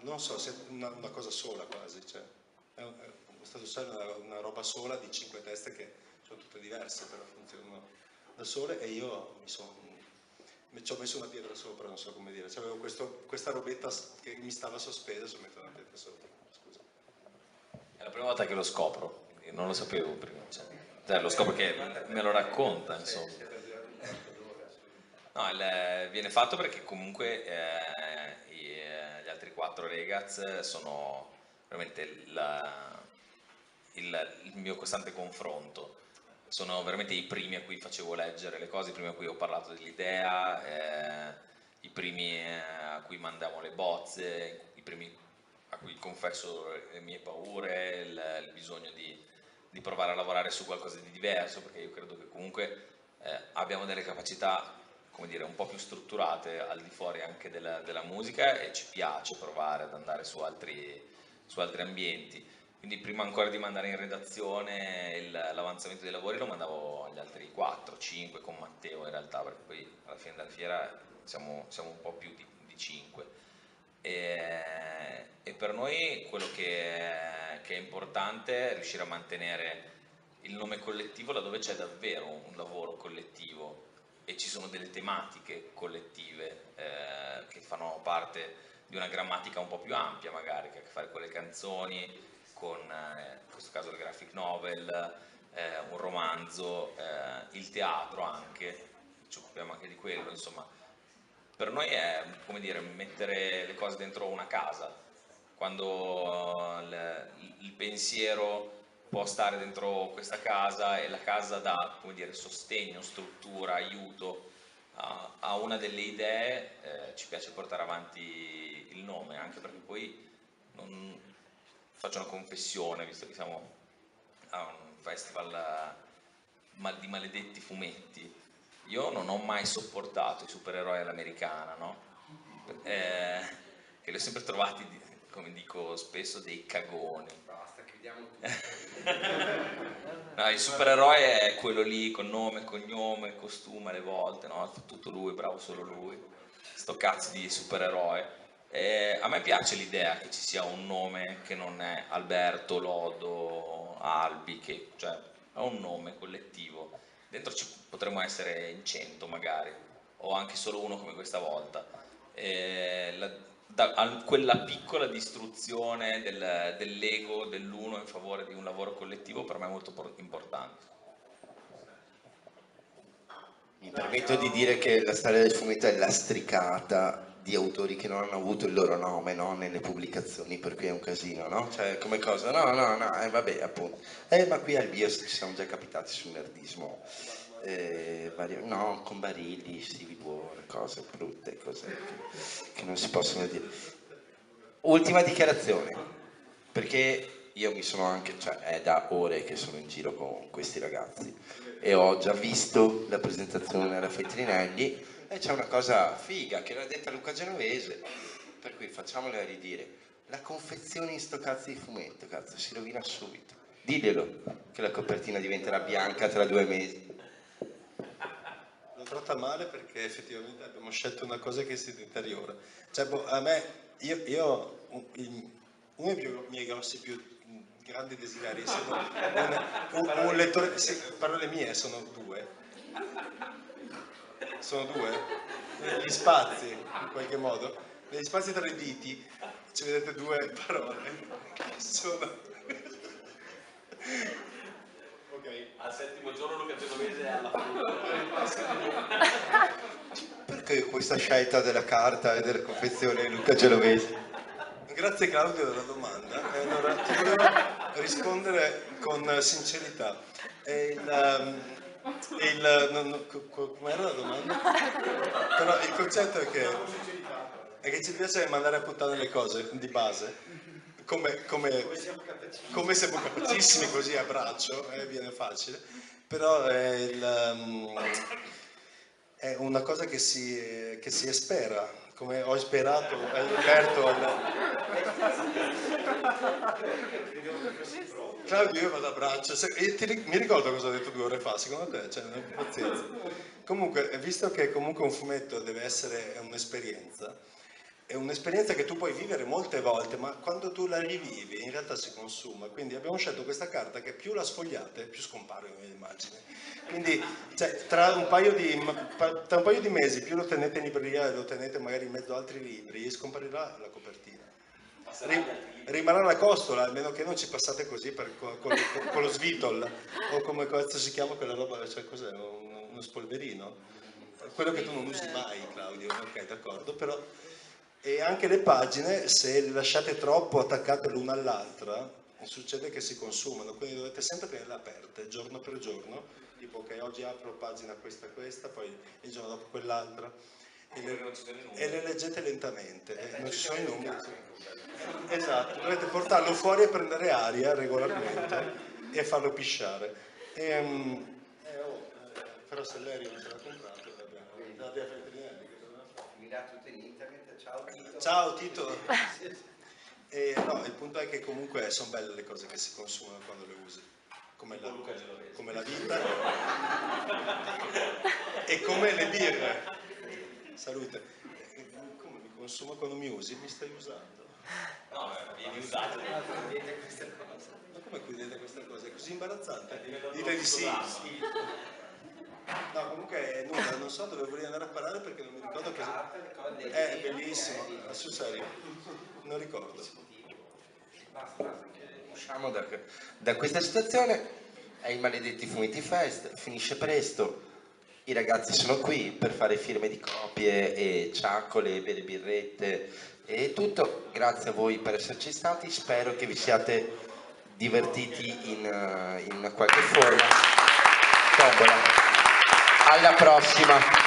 non so, se una cosa sola quasi, cioè, è stato solo una roba sola di 5 teste che sono tutte diverse, però funzionano da sole e io ci ho messo una pietra sopra, non so come dire, cioè, avevo questa robetta che mi stava sospesa, ci ho messo una pietra sopra, scusa. È la prima volta che lo scopro, non lo sapevo prima. Cioè, lo scopro che me lo racconta, insomma. No, viene fatto perché comunque gli altri 4 Regaz sono veramente il mio costante confronto. Sono veramente i primi a cui facevo leggere le cose, i primi a cui ho parlato dell'idea, i primi a cui mandavo le bozze, i primi a cui confesso le mie paure, il bisogno di provare a lavorare su qualcosa di diverso, perché io credo che comunque abbiamo delle capacità, come dire, un po' più strutturate al di fuori anche della musica e ci piace provare ad andare su altri ambienti. Quindi prima ancora di mandare in redazione l'avanzamento dei lavori lo mandavo agli altri 4, 5 con Matteo in realtà, perché poi alla fine della fiera siamo un po' più di 5. E per noi quello che è importante è riuscire a mantenere il nome collettivo laddove c'è davvero un lavoro collettivo e ci sono delle tematiche collettive che fanno parte di una grammatica un po' più ampia magari, che ha a che fare con le canzoni, con in questo caso il graphic novel, un romanzo, il teatro anche, ci occupiamo anche di quello, insomma. Per noi è, come dire, mettere le cose dentro una casa, quando il pensiero può stare dentro questa casa e la casa dà, come dire, sostegno, struttura, aiuto a una delle idee, ci piace portare avanti il nome, anche perché poi faccio una confessione, visto che siamo a un festival di maledetti fumetti. Io non ho mai sopportato i supereroi all'americana, no? Che li ho sempre trovati, come dico spesso, dei cagoni. Basta, chiudiamo No, il supereroe è quello lì con nome, cognome, costume alle volte, no? Fa tutto lui, bravo solo lui. Sto cazzo di supereroe. A me piace l'idea che ci sia un nome che non è Alberto, Lodo, Albi, che cioè è un nome collettivo dentro ci potremmo essere in 100 magari, o anche solo uno come questa volta. Quella piccola distruzione dell'ego dell'uno in favore di un lavoro collettivo per me è molto importante. Mi permetto di dire che la storia del fumetto è lastricata di autori che non hanno avuto il loro nome, no, nelle pubblicazioni, per cui è un casino, no? Cioè, come cosa? No, vabbè, appunto. Ma qui al BIOS ci siamo già capitati sul nerdismo. No, con Barilli, Civil War, cose brutte, cose che non si possono dire. Ultima dichiarazione, perché io mi sono anche, cioè è da ore che sono in giro con questi ragazzi e ho già visto la presentazione alla Feltrinelli e c'è una cosa figa che l'ha detta Luca Genovese, per cui facciamola ridire. La confezione in sto cazzo di fumetto, cazzo, si rovina subito. Diglielo che la copertina diventerà bianca tra 2 mesi. Lo tratta male perché effettivamente abbiamo scelto una cosa che si deteriora. Cioè, a me, uno dei miei grossi più grandi desideri è un lettore, sì, parole mie, sono due, negli spazi in qualche modo, negli spazi tra i diti ci vedete due parole che sono... Okay. Al settimo giorno Luca Genovese è alla Perché questa scelta della carta e della confezione Luca Genovese? Grazie Claudio della domanda. Allora, ti volevo rispondere con sincerità. Com'era la domanda? Però il concetto è che ci piace mandare a puttane le cose di base. Come siamo capacissimi così a braccio, viene facile, però è una cosa che si espera, come ho sperato Alberto. Claudio, io vado a braccio, mi ricordo cosa ho detto 2 ore fa, secondo te? Cioè, pazienza. Comunque, visto che comunque un fumetto deve essere un'esperienza, è un'esperienza che tu puoi vivere molte volte, ma quando tu la rivivi in realtà si consuma, quindi abbiamo scelto questa carta che più la sfogliate più scompare nell'immagine, quindi cioè, tra un paio di mesi più lo tenete in libreria e lo tenete magari in mezzo a altri libri, scomparirà la copertina, rimarrà la costola, a meno che non ci passate così con lo svitol o come cazzo si chiama quella roba, cioè cos'è, uno spolverino, quello che tu non usi mai, Claudio, ok, d'accordo, però. E anche le pagine, se le lasciate troppo attaccate l'una all'altra, succede che si consumano, quindi dovete sempre tenerle aperte, giorno per giorno, tipo che oggi apro pagina questa, poi il giorno dopo quell'altra, e le leggete lentamente, non ci sono i numeri. Esatto, dovete portarlo fuori e prendere aria regolarmente e farlo pisciare. Però se l'aereo non se l'ha comprato, la via Feltrinelli. Tutto in internet, ciao Tito. Ciao Tito. No, il punto è che comunque sono belle le cose che si consumano quando le usi, come la vita e come le birre. Salute. Come mi consumo quando mi usi? Mi stai usando? No, vieni usato. Ma come chiudete questa cosa? È così imbarazzante? Dite di sì. No, comunque nulla, non so dove volevi andare a parare perché non mi ricordo cosa. È bellissimo, sul serio, non ricordo. Usciamo da questa situazione, è il Maledetti Fumetti Fest, finisce presto, i ragazzi sono qui per fare firme di copie e ciaccole, bere birrette e tutto. Grazie a voi per esserci stati, spero che vi siate divertiti in una qualche forma. Tombola. Alla prossima!